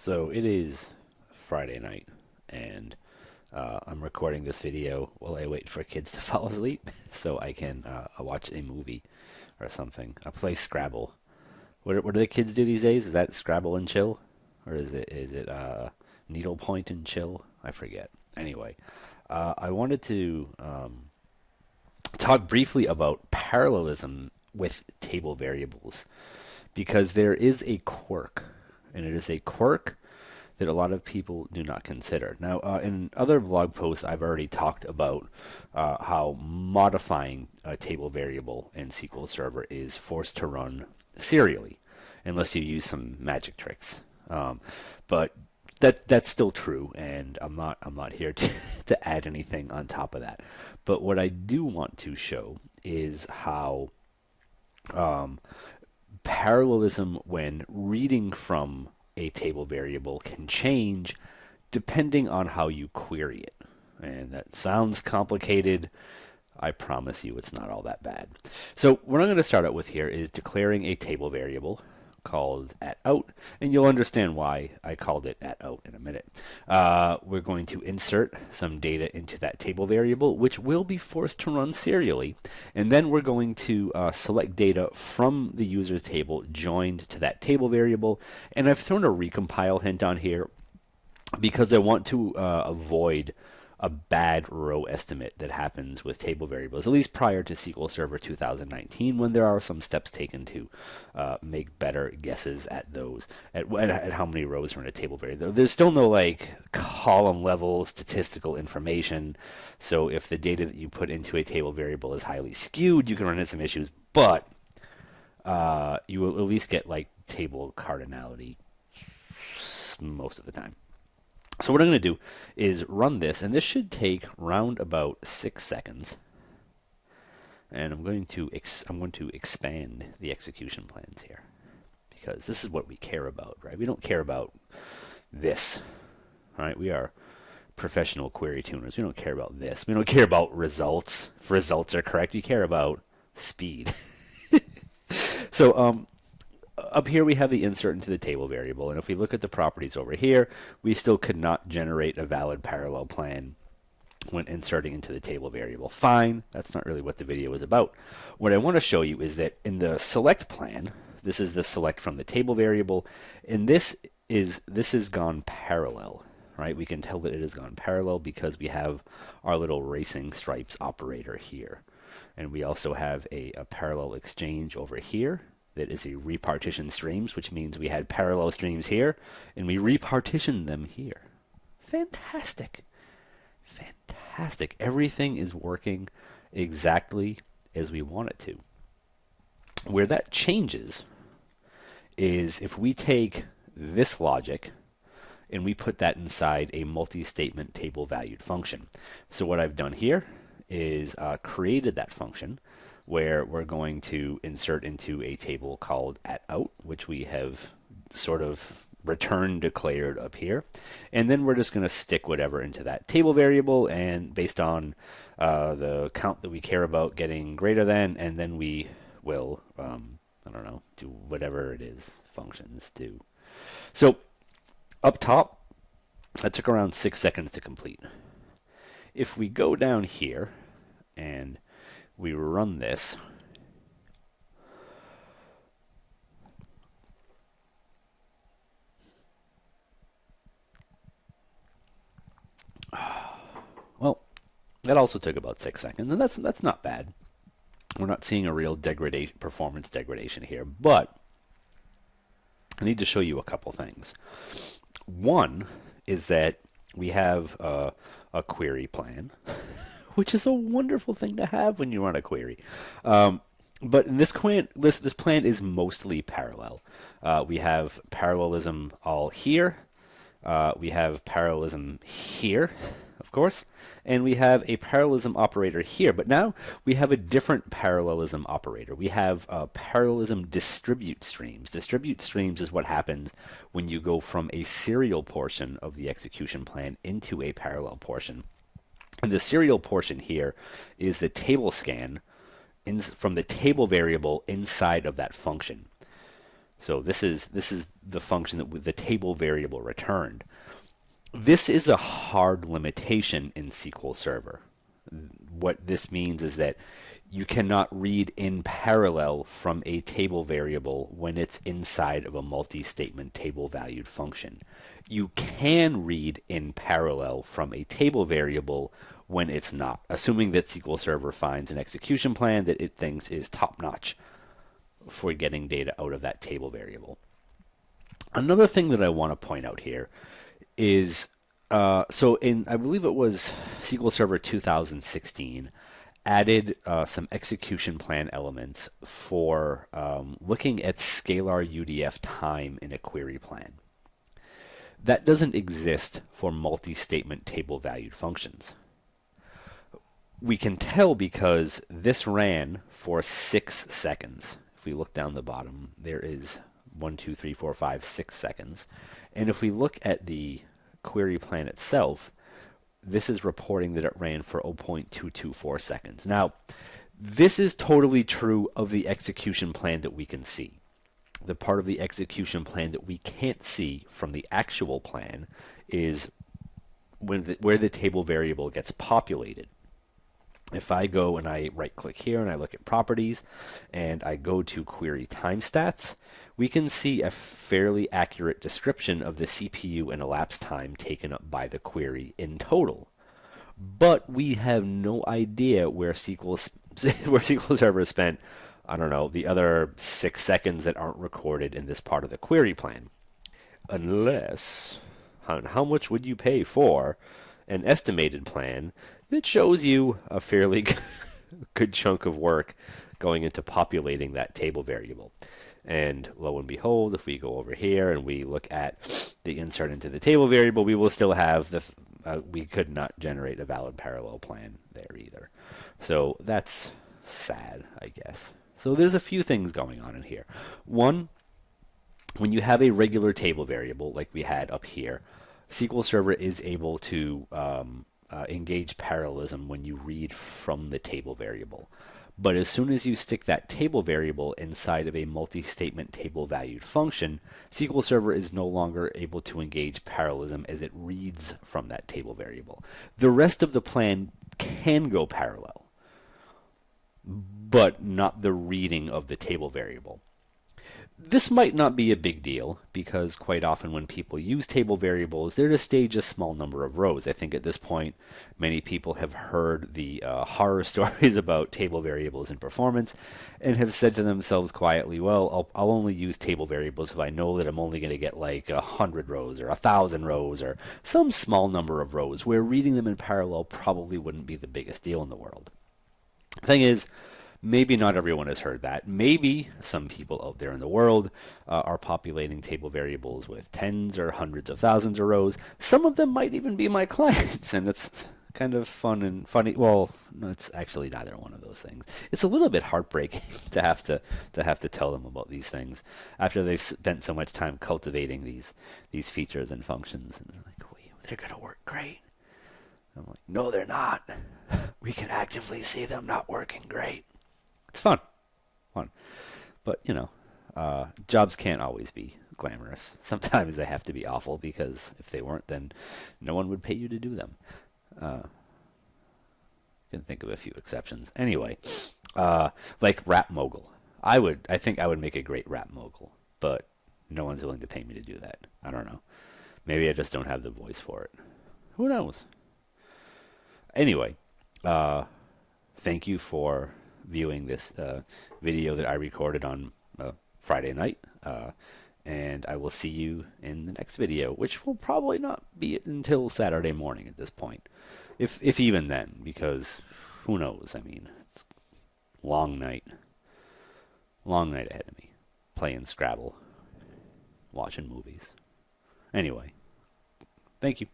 So it is Friday night, and I'm recording this video while I wait for kids to fall asleep so I can watch a movie or something. I play Scrabble. What do the kids do these days? Is that Scrabble and chill? Or is it needlepoint and chill? I forget. Anyway, I wanted to talk briefly about parallelism with table variables because there is a quirk, and it is a quirk that a lot of people do not consider. Now, in other blog posts, I've already talked about how modifying a table variable in SQL Server is forced to run serially, unless you use some magic tricks. But that's still true, and I'm not here to to add anything on top of that. But what I do want to show is how parallelism when reading from a table variable can change depending on how you query it. And that sounds complicated. I promise you it's not all that bad. So what I'm going to start out with here is declaring a table variable called @out, and you'll understand why I called it @out in a minute. We're going to insert some data into that table variable, which will be forced to run serially, and then we're going to select data from the user's table joined to that table variable, and I've thrown a recompile hint on here because I want to avoid a bad row estimate that happens with table variables, at least prior to SQL Server 2019, when there are some steps taken to make better guesses at those, at how many rows are in a table variable. There's still no like column level statistical information, so if the data that you put into a table variable is highly skewed, you can run into some issues, but you will at least get like table cardinality most of the time. So what I'm going to do is run this, and this should take round about 6 seconds. And I'm going to expand the execution plans here because this is what we care about, right? We don't care about this, right? We are professional query tuners. We don't care about this. We don't care about results. If results are correct, we care about speed. So up here we have the insert into the table variable, and if we look at the properties over here, we still could not generate a valid parallel plan when inserting into the table variable. Fine, that's not really what the video is about. What I want to show you is that in the select plan, this is the select from the table variable, and this is gone parallel, right? We can tell that it has gone parallel because we have our little racing stripes operator here, and we also have a parallel exchange over here that is a repartition streams, which means we had parallel streams here, and we repartitioned them here. Fantastic. Fantastic. Everything is working exactly as we want it to. Where that changes is if we take this logic and we put that inside a multi-statement table valued function. So what I've done here is created that function where we're going to insert into a table called @out, which we have sort of return declared up here, and then we're just going to stick whatever into that table variable, and based on the count that we care about getting greater than, and then we will I don't know, do whatever it is functions do. So up top, that took around 6 seconds to complete. If we go down here and we run this, well, that also took about 6 seconds, and that's not bad. We're not seeing a real performance degradation here, but I need to show you a couple things. One is that we have a query plan, which is a wonderful thing to have when you run a query. But in this plan is mostly parallel. We have parallelism all here. We have parallelism here, of course, and we have a parallelism operator here. But now we have a different parallelism operator. We have parallelism distribute streams. Distribute streams is what happens when you go from a serial portion of the execution plan into a parallel portion. And the serial portion here is the table scan from the table variable inside of that function. So this is the function that with the table variable returned. This is a hard limitation in SQL Server. What this means is that you cannot read in parallel from a table variable when it's inside of a multi-statement table valued function. You can read in parallel from a table variable when it's not, assuming that SQL Server finds an execution plan that it thinks is top-notch for getting data out of that table variable. Another thing that I want to point out here is, so in, I believe it was SQL Server 2016, added some execution plan elements for looking at scalar UDF time in a query plan. That doesn't exist for multi-statement table valued functions. We can tell because this ran for 6 seconds. If we look down the bottom, there is 1, 2, 3, 4, 5, 6 seconds. And if we look at the query plan itself, this is reporting that it ran for 0.224 seconds. Now, this is totally true of the execution plan that we can see. The part of the execution plan that we can't see from the actual plan is where the table variable gets populated. If I go and I right click here and I look at properties and I go to query time stats, we can see a fairly accurate description of the CPU and elapsed time taken up by the query in total. But we have no idea where SQL Server spent, I don't know, the other 6 seconds that aren't recorded in this part of the query plan. Unless, how much would you pay for an estimated plan that shows you a fairly good chunk of work going into populating that table variable? And lo and behold, if we go over here and we look at the insert into the table variable, we will still have we could not generate a valid parallel plan there either. So that's sad, I guess. So there's a few things going on in here. One, when you have a regular table variable like we had up here, SQL Server is able to engage parallelism when you read from the table variable. But as soon as you stick that table variable inside of a multi-statement table valued function, SQL Server is no longer able to engage parallelism as it reads from that table variable. The rest of the plan can go parallel, but not the reading of the table variable. This might not be a big deal because quite often when people use table variables, they're to stage a small number of rows. I think at this point, many people have heard the horror stories about table variables in performance and have said to themselves quietly, well, I'll only use table variables if I know that I'm only going to get like 100 rows or 1,000 rows or some small number of rows where reading them in parallel probably wouldn't be the biggest deal in the world. The thing is, maybe not everyone has heard that. Maybe some people out there in the world are populating table variables with tens or hundreds of thousands of rows. Some of them might even be my clients, and it's kind of fun and funny. Well, no, it's actually neither one of those things. It's a little bit heartbreaking to have to tell them about these things after they've spent so much time cultivating these features and functions, and they're like, "Wait, they're gonna work great." I'm like, "No, they're not. We can actively see them not working great." It's fun. But, jobs can't always be glamorous. Sometimes they have to be awful because if they weren't, then no one would pay you to do them. Can think of a few exceptions. Anyway, like Rap Mogul. I think I would make a great Rap Mogul, but no one's willing to pay me to do that. I don't know. Maybe I just don't have the voice for it. Who knows? Anyway, thank you for viewing this video that I recorded on Friday night, and I will see you in the next video, which will probably not be until Saturday morning at this point, if even then, because who knows? I mean, it's long night ahead of me, playing Scrabble, watching movies. Anyway, thank you.